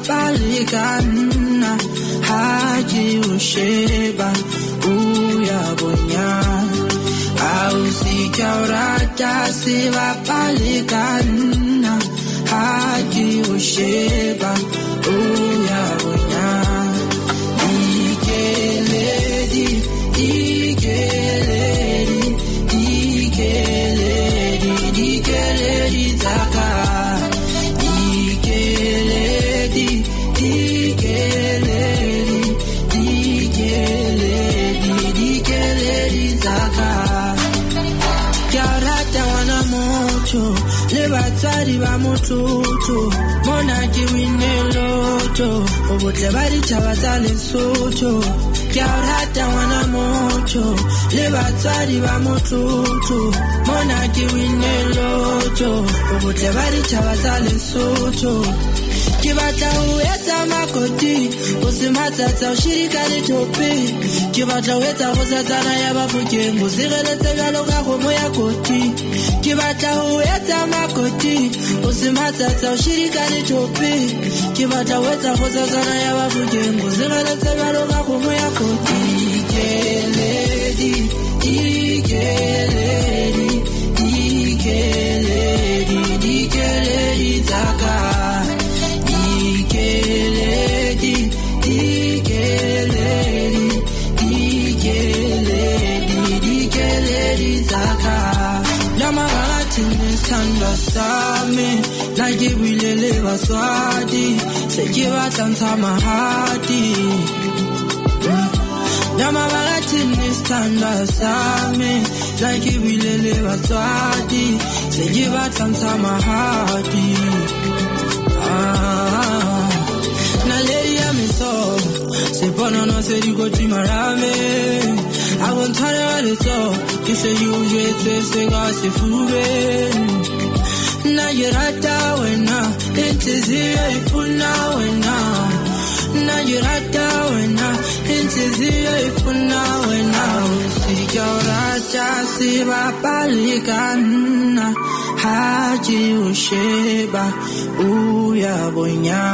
Balikana haji usheba uyabonya ausikarata siva balikana haji usheba uyabonya ikeledi taka Lebatsari ba motutu mona ke wineloto obotle ba ditaba tsa Lesotho ke a rata wana moto lebatsari ba motutu mona ke wineloto obotle ba ditaba tsa Lesotho ke batla ho etsa makoti o se matsatsa o shirika le topi ke batla ho etsa go tsatsana ya bafokeng go sireletse jalo ka go moya koti ke batla ho etsa makoti o se matsatsa o shirika le topi ke batla ho etsa go tsatsana ya bafokeng go sireletse jalo ka go moya koti ikeledi taka Tanda sami like wilele baswadi seke batlantsha mahati Nama bagatini tanda sami like wilele baswadi seke batlantsha mahati Naleya miso sepona no se digo timarame I won't tell you so you say you just say se fube Na yirata wena intizia ifuna wena Na yirata wena intizia ifuna wena Usijaurata siva balikana haji usheba uyabonya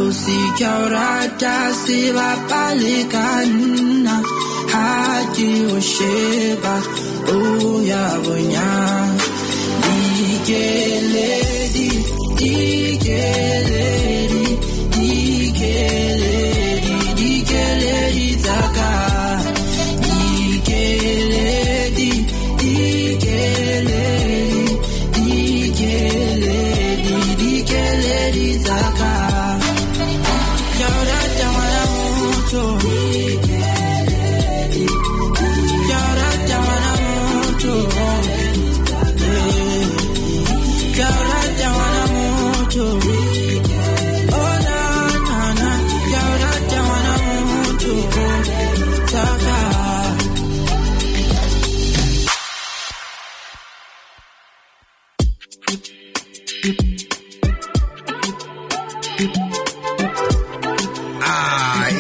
Usijaurata siva balikana haji usheba uyabonya Ikeledi taka Ikeledi taka Yaurata wana moto Yaurata wana moto Yaurata wana moto Oh na na na Yaurata wana moto Taka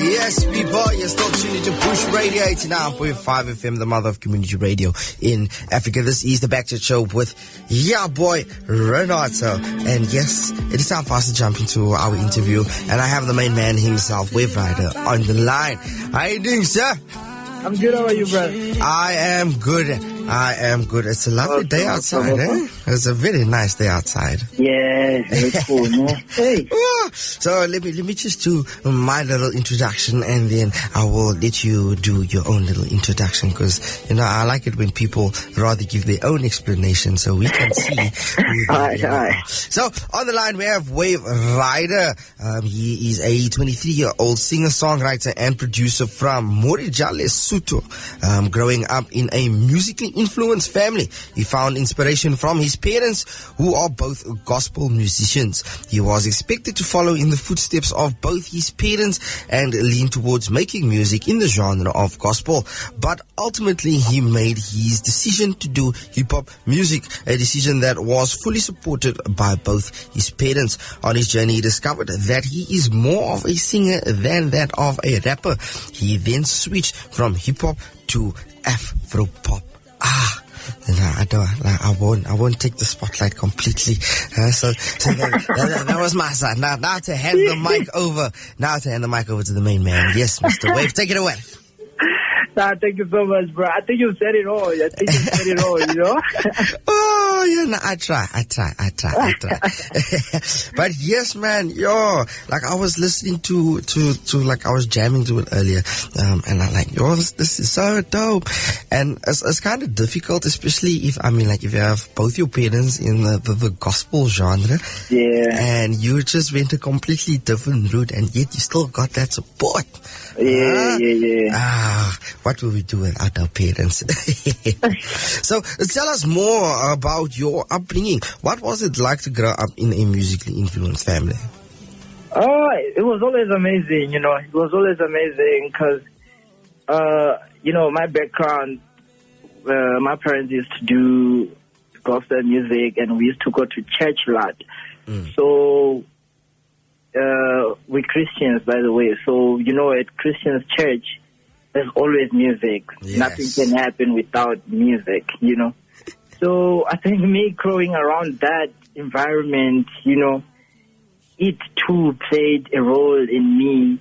Yes, people, you're still tuned to Push Radio 89.5 FM, the mother of community radio in Africa. This is the Back to Show with your boy, Renato. And yes, it is time for us to jump into our interview. And I have the main man himself, Wave Rhyder, on the line. How you doing, sir? I'm good. How are you, brother? I am good. It's a lovely day outside, eh? It's a very nice day outside. Yeah, very cool, man. Hey. So let me just do my little introduction, and then I will let you do your own little introduction, because I like it when people rather give their own explanation so we can see who they are. So on the line we have Wave Rhyder. He is a 23-year-old singer-songwriter and producer from Morija, Lesotho. Growing up in a musically influenced family, he found inspiration from his his parents, who are both gospel musicians. He was expected to follow in the footsteps of both his parents and lean towards making music in the genre of gospel. But ultimately, he made his decision to do hip-hop music, a decision that was fully supported by both his parents. On his journey, he discovered that he is more of a singer than that of a rapper. He then switched from hip-hop to Afro-pop. I won't take the spotlight completely. So that was my side. Now to hand the mic over. Now to hand the mic over to the main man. Yes, Mr. Wave, take it away. Thank you so much, bro. I think you said it all. Oh, yeah, I try. But yes, man, like I was listening to like I was jamming to it earlier, and I'm like, this is so dope. And it's kind of difficult, especially if you have both your parents in the gospel genre. Yeah. And you just went a completely different route, and yet you still got that support. Yeah. What will we do without our parents? So tell us more about your upbringing. What was it like to grow up in a musically influenced family? Oh, it was always amazing, It was always amazing because, my background, my parents used to do gospel music and we used to go to church a lot. So, we're Christians, by the way. So, at Christian's church, there's always music. Yes. Nothing can happen without music, So I think me growing around that environment, it too played a role in me,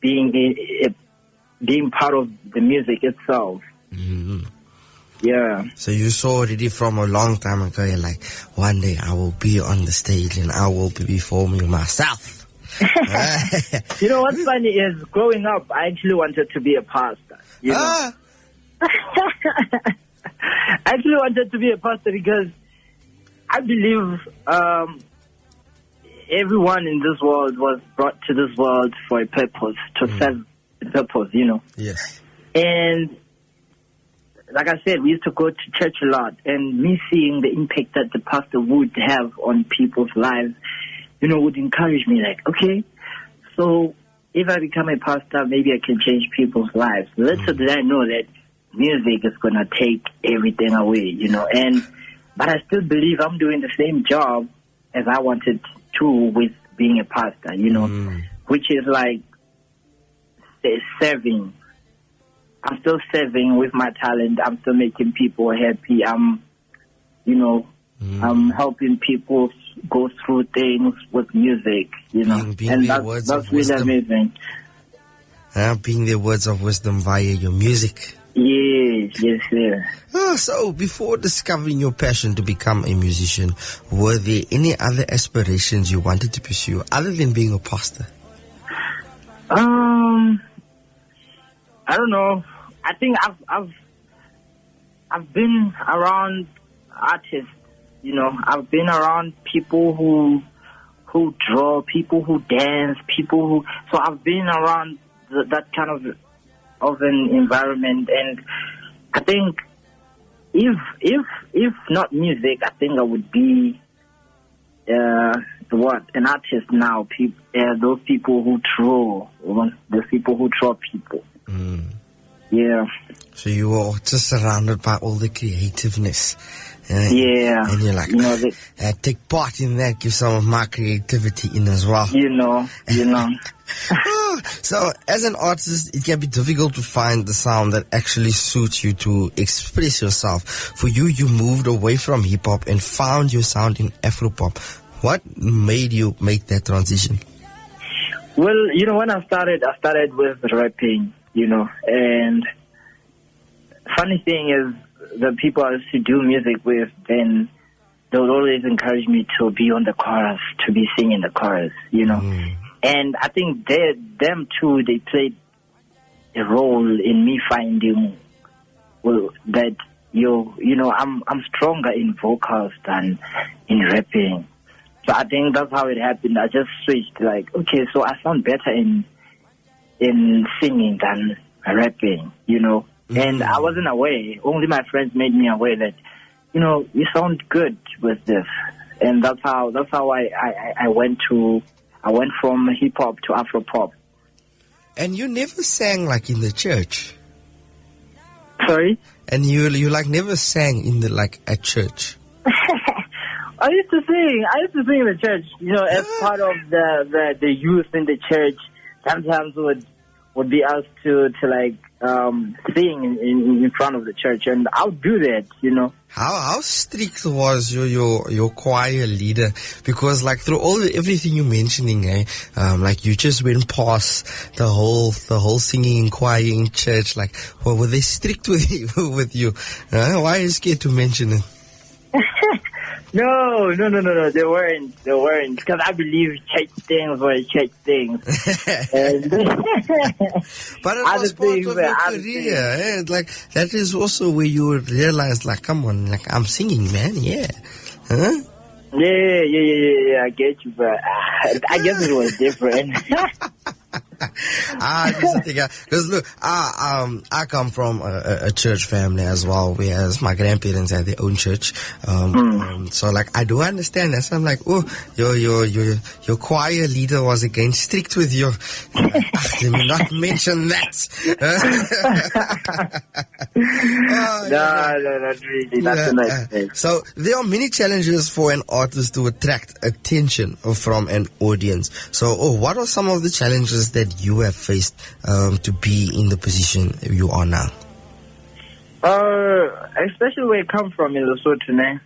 being part of the music itself. Mm-hmm. Yeah. So you saw already from a long time ago, you're like, one day I will be on the stage and I will be performing myself. What's funny is growing up, I actually wanted to be a pastor. I actually wanted to be a pastor because I believe everyone in this world was brought to this world for a purpose, to serve a purpose, Yes. And like I said, we used to go to church a lot, and me seeing the impact that the pastor would have on people's lives, would encourage me like, okay, so if I become a pastor, maybe I can change people's lives. Little did I know that music is going to take everything away, but I still believe I'm doing the same job as I wanted to with being a pastor, which is like serving. I'm still serving with my talent. I'm still making people happy. I'm helping people go through things with music, Being and that's really amazing. Being their words of wisdom via your music. Yes. So before discovering your passion to become a musician, were there any other aspirations you wanted to pursue other than being a pastor? I don't know. I think I've been around artists, I've been around people who draw, people who dance, so I've been around that kind of an environment, and I think if not music, I think I would be an artist now. Those people who draw, those people who draw people. Yeah. So you were just surrounded by all the creativeness. Yeah. And you're like, take part in that, give some of my creativity in as well. So as an artist, it can be difficult to find the sound that actually suits you to express yourself. For you, you moved away from hip-hop and found your sound in Afro-pop. What made you make that transition? Well, when I started with rapping, and funny thing is, the people I used to do music with, then they would always encourage me to be on the chorus, to be singing the chorus, And I think them too, they played a role in me finding that I'm stronger in vocals than in rapping. So I think that's how it happened. I just switched, like, okay, so I sound better in singing than rapping, And I wasn't aware. Only my friends made me aware that you sound good with this. And that's how I went from hip hop to Afro pop. And you never sang like in the church. Sorry? And you like never sang in the like at church. I used to sing in the church, as part of the youth in the church. Sometimes would be asked to like sing in front of the church, and I'll do that, How strict was your choir leader? Because like through everything you're mentioning, like you just went past the whole singing and choir in church. Like, well, were they strict with you? Why are you scared to mention it? No, they weren't, because I believe church things were church things. But it was part of your career, like that is also where you would realize, like, come on, like I'm singing, man, yeah. Huh? Yeah, I get you, but I guess it was different. Because look, I come from a church family as well, whereas my grandparents had their own church. So like I do understand that. So I'm like, oh, your choir leader was again strict with you. Let me not mention that. No, not really. That's a nice thing. So there are many challenges for an artist to attract attention from an audience. So, what are some of the challenges that you have faced to be in the position you are now? Especially where I come from in Lesotho, né?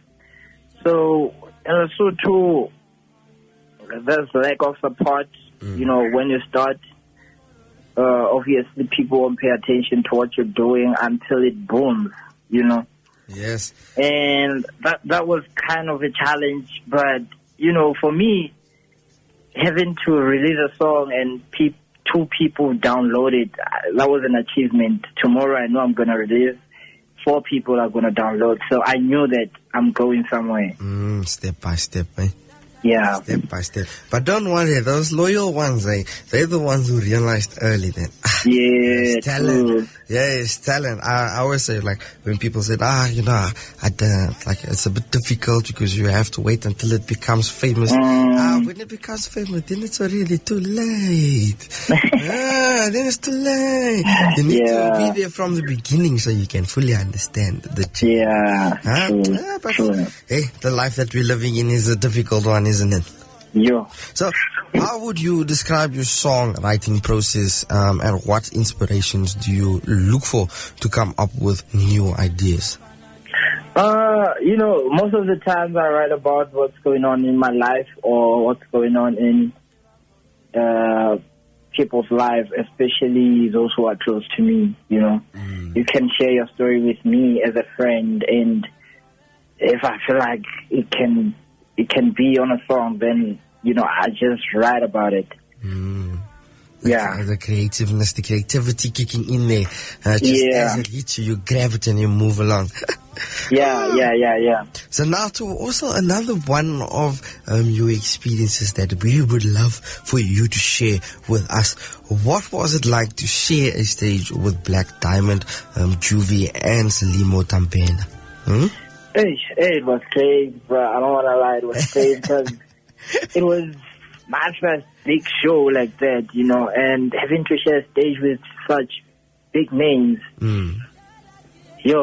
So in Lesotho, there's lack of support. When you start, obviously people won't pay attention to what you're doing until it booms. Yes. And that was kind of a challenge, but for me, having to release a song and 2 people download it, that was an achievement. Tomorrow I know I'm going to release, 4 people are going to download. So I knew that I'm going somewhere. Step by step, eh? Yeah. Step by step. But don't worry, those loyal ones, they're the ones who realized early that. Yeah, it's talent. True. Yeah, it's talent. I always say, like, when people say, I don't, like, it's a bit difficult because you have to wait until it becomes famous. When it becomes famous, then it's already too late. Then it's too late. You need to be there from the beginning so you can fully understand the change. Yeah, true. Hey, the life that we're living in is a difficult one, isn't it? Yeah. So, how would you describe your songwriting process, and what inspirations do you look for to come up with new ideas? Most of the times I write about what's going on in my life or what's going on in people's lives, especially those who are close to me, You can share your story with me as a friend, and if I feel like it can be on a song, then I just write about it. Yeah, the creativity kicking in there. As it hits you, you grab it and you move along. Yeah. So now to also another one of your experiences that we would love for you to share with us. What was it like to share a stage with Black Diamond, Juvie, and Selimo Tampena? Hey, it was crazy, bro. I don't want to lie. It was crazy because it was my first big show like that, and having to share a stage with such big names. It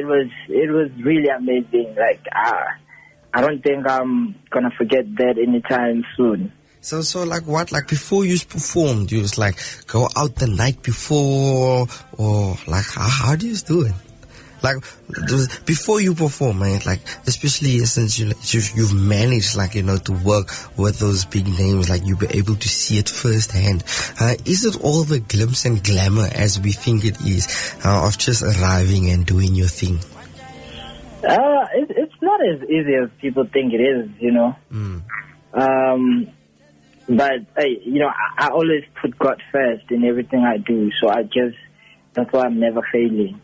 was really amazing. Like, I don't think I'm gonna forget that anytime soon. So like what? Like before you performed, you just like go out the night before, or like how do you do it? Like before you perform, man, like especially since you've managed, like to work with those big names, like you'll be able to see it firsthand. Is it all the glimpse and glamour as we think it is, of just arriving and doing your thing? It's not as easy as people think it is, But I always put God first in everything I do, so that's why I'm never failing.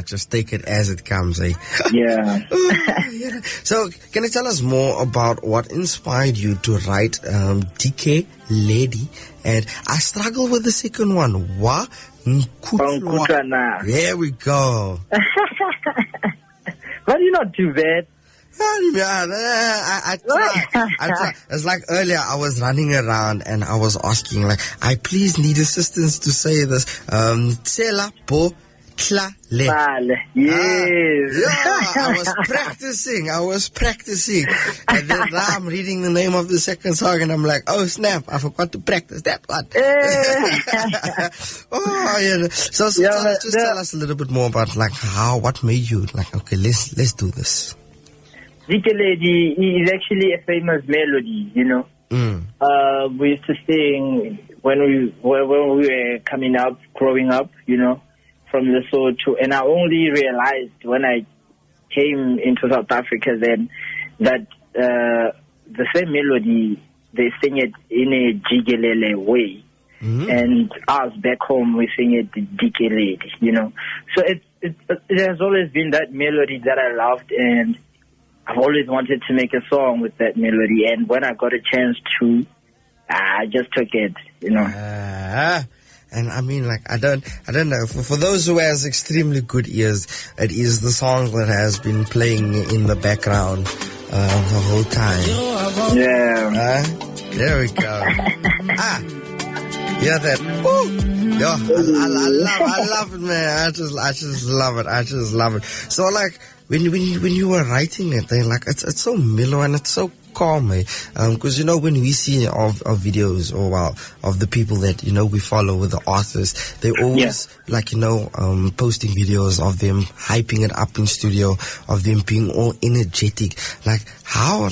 Just take it as it comes, eh? Yeah. So, can you tell us more about what inspired you to write DK Lady? And I struggle with the second one. Wa Nkutlwa. There we go. But not too bad. I try. It's like earlier I was running around and I was asking, like, I please need assistance to say this. Tsela po tla le. Yes. I was practicing. And then now I'm reading the name of the second song and I'm like, oh snap, I forgot to practice that one. Oh, yeah. So tell us a little bit more about, like, what made you, like, okay, let's do this. Dikeledi is actually a famous melody, you know. We used to sing when we were growing up, you know, from Lesotho. And I only realized when I came into South Africa then that the same melody, they sing it in a jigelele way. And us back home, we sing it Dikeledi, you know. So it has always been that melody that I loved, and I've always wanted to make a song with that melody, and when I got a chance to, I just took it, you know. And I mean, like, I don't know. For those who has extremely good ears, it is the song that has been playing in the background the whole time. Yeah. There we go. Yeah, that. Woo! Yo, I love it, man. I just love it. So, like, when you were writing it, then, like, it's so mellow and it's so calm, eh? Because, you know, when we see of videos of the people that, you know, we follow with the artists, they always like, you know, posting videos of them hyping it up in studio, of them being all energetic. Like how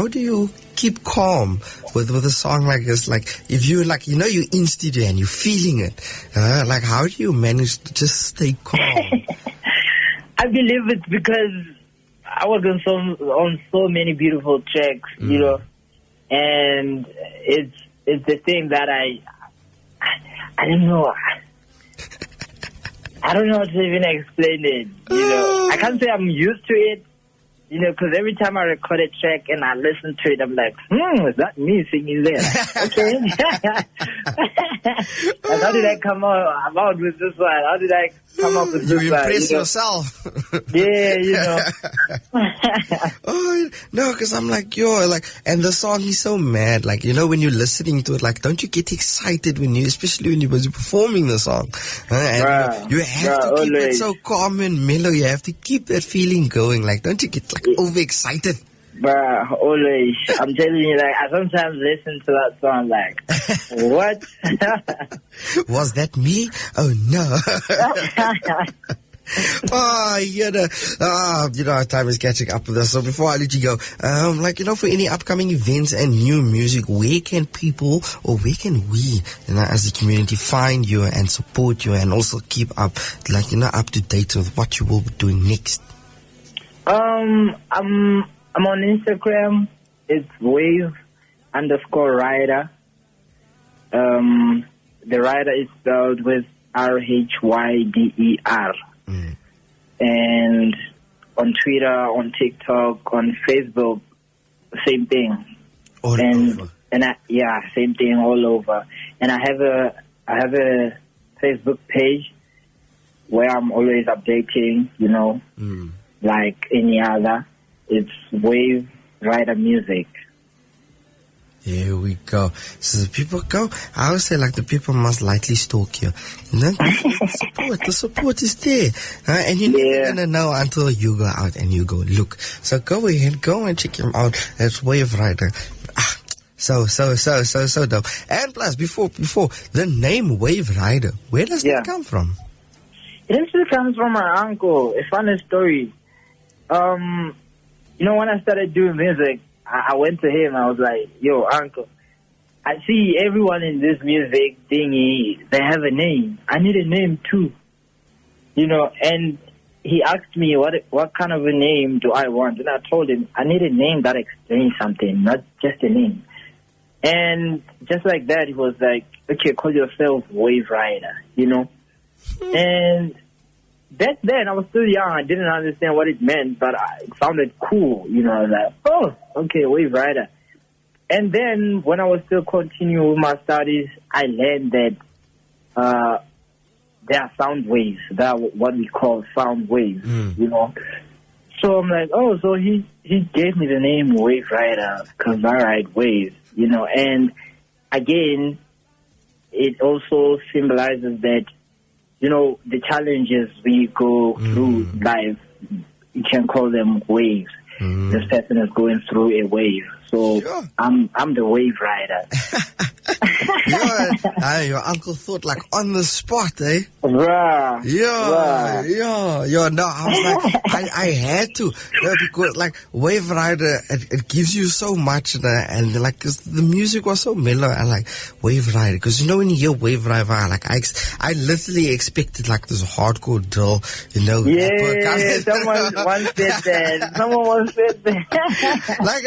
do you keep calm with a song like this? Like, if you, like, you know, you're in studio and you're feeling it, like, how do you manage to just stay calm? I believe it's because I was on so many beautiful tracks, you know, and it's the thing that I don't know. I don't know how to even explain it, you know. I can't say I'm used to it, you know, because every time I record a track and I listen to it, I'm like, is that me singing there? Okay. And how did I come out with this one? How did I come up with this one? You impress yourself. Yeah, you know. Oh, no, because I'm like, and the song is so mad. Like, you know, when you're listening to it, like, don't you get excited especially when you're performing the song? And you have to keep it so calm and mellow. You have to keep that feeling going. Like, don't you get, like, overexcited? Bruh, always. I'm telling you, like, I sometimes listen to that song, like, what? Was that me? Oh, no. You know, our time is catching up with us. So before I let you go, like, you know, for any upcoming events and new music, where can people, or where can we, you know, as a community, find you and support you and also keep up, like, you know, up to date with what you will be doing next? I'm on Instagram. It's Wave_Rhyder. The Rhyder is spelled with RHYDER. And on Twitter, on TikTok, on Facebook, same thing. All over. Same thing all over. And I have a Facebook page where I'm always updating, you know, like any other. It's Wave Rhyder Music. Here we go. So the people go. I always say, like, the people must lightly stalk you. You know, the support is there, and you're never gonna know until you go out and you go look. So go ahead, go and check him out. That's Wave Rhyder. So dope. And plus, before the name Wave Rhyder, where does that come from? It actually comes from my uncle. A funny story. You know, when I started doing music, I went to him. I was like, yo, uncle, I see everyone in this music thingy, they have a name. I need a name too. You know, and he asked me what kind of a name do I want. And I told him, I need a name that explains something, not just a name. And just like that, he was like, okay, call yourself Wave Rhyder, you know. And back then, I was still young. I didn't understand what it meant, but it sounded cool. You know, I was like, oh, okay, Wave Rhyder. And then when I was still continuing with my studies, I learned that there are sound waves. That are what we call sound waves, you know. So I'm like, oh, so he gave me the name Wave Rhyder because I ride waves, you know. And again, it also symbolizes that, you know, the challenges we go through life, you can call them waves. This person is going through a wave. So sure. I'm the Wave Rider. Your uncle thought like on the spot, eh? Bruh. Yeah. No, I was like, I had to. No, because like Wave Rider, it gives you so much, and like, cause the music was so mellow. I like Wave Rider, cause you know when you hear Wave Rider, like I literally expected like this hardcore drill, you know. Yeah, someone once said that. Like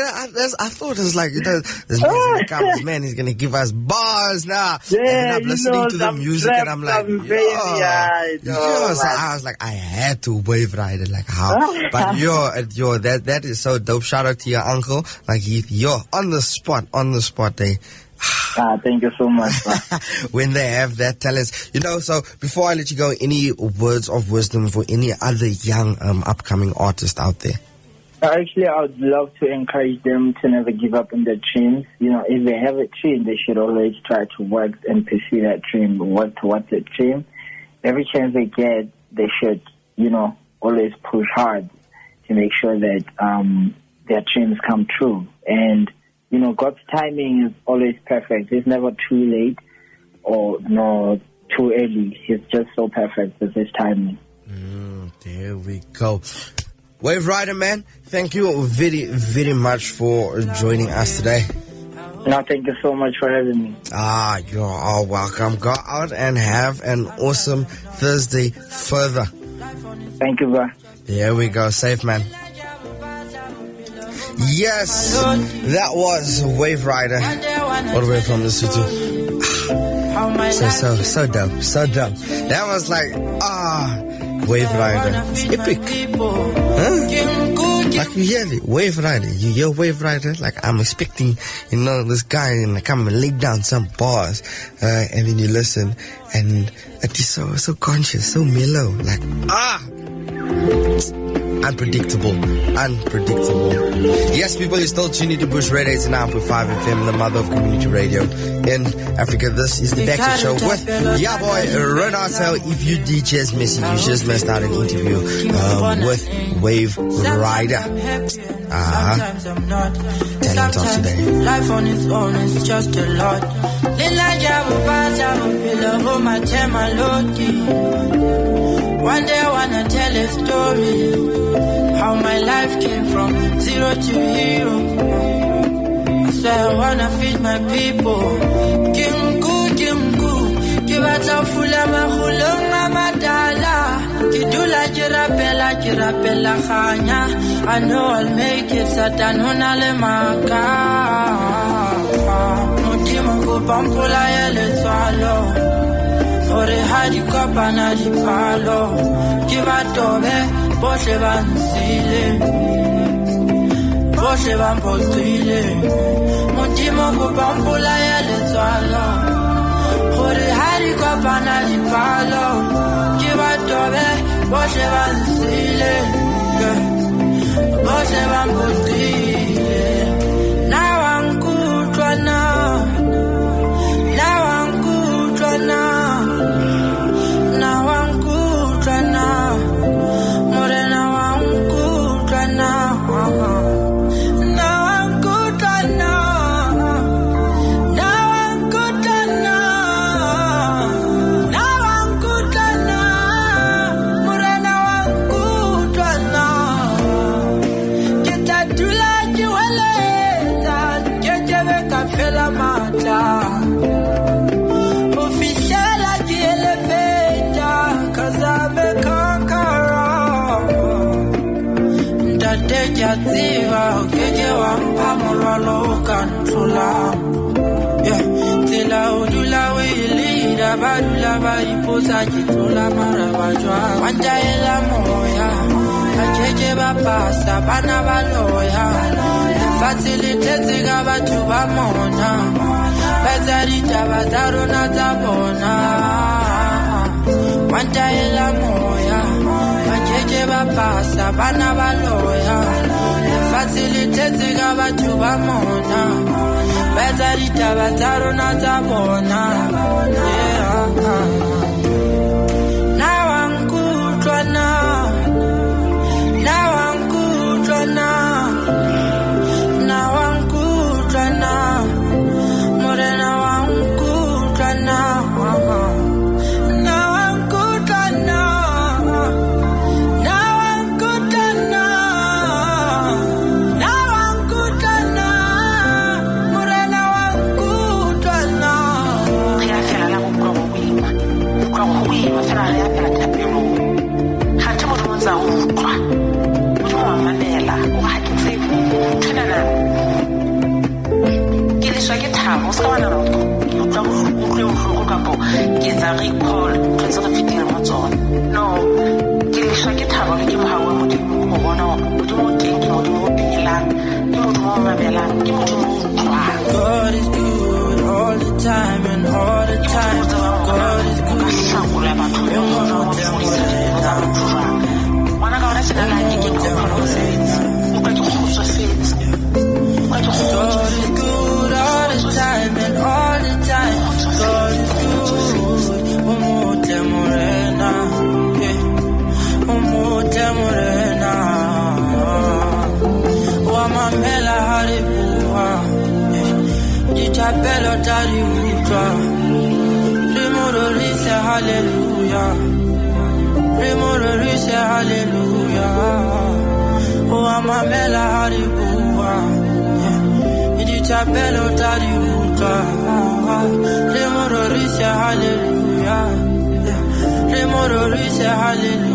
I thought it was like, you know, this music comes, man, he's gonna give us bars now. Yeah, and then I'm listening to the music and I'm like, so I was like, I had to Wave Ride it, like how? But that is so dope. Shout out to your uncle. Like you're on the spot, eh? Thank you so much. When they have that talent, you know. So before I let you go, any words of wisdom for any other young upcoming artist out there? Actually, I would love to encourage them to never give up on their dreams. You know, if they have a dream, they should always try to work and pursue that dream, work towards that dream. Every chance they get, they should, you know, always push hard to make sure that their dreams come true. And, you know, God's timing is always perfect. It's never too late or no too early. He's just so perfect with his timing. There we go. Wave Rider, man, thank you very, very much for joining us today. No, thank you so much for having me. You're all welcome. Go out and have an awesome Thursday further. Thank you, bro. There we go. Safe, man. Yes, that was Wave Rider, all the way from the city. So dope, so dope. That was like, Wave Rider. It's epic. Like you hear it, Wave Rider. You hear Wave Rider? Like I'm expecting, you know, this guy and come and lay down some bars, and then you listen, and it is so conscious, so mellow. Like unpredictable. Yes, people, you're still tuning to Bush Radio 89.5 FM, the mother of community radio in Africa. This is the Baxter Show with your boy Renato. If you DJs miss it, you just missed out an interview with Wave Rider. Talent of today. Life on its own is just a lot. One day I wanna tell a story, how my life came from zero to hero. I swear I wanna feed my people. Kinku, kibata fulama hulunga madala. Kidula kirapela khanya. I know I'll make it, Satan hunale maka. Mutimo kupampula yele swallow. Ore hadi kopana di palo, kibatobe boshe bansile, boshe bampotile, mutimo kupampula yele swalo. Ore hadi kopana di palo, kibatobe boshe bansile, boshe bampotile. Now I'm good Yaziva ukeke wampa molwalo ukanthula Tila udula wilida badula baipuza jitula marabajwa Wanjaela moya Akeke bapasa bana baloya Facilitete gabatu bamona Bazarita bazarona zabona Wanjaela moya Akeke ba pasa bana ba loya facilitate ka batho ba mona betsa ditaba tsa rona tsa bona now I'm good now I'm good now I'm good now morena I'm good now God is good all the time and all the time. God is good. God is good all the time and all the time. God is good. Umute morena, umute morena. Wamamela haribuha, jitapelo tariutwa. Rimororise hallelujah, rimororise hallelujah. Wamamela haribuha, jitapelo tariutwa. Rimororise hallelujah, rimororise hallelujah.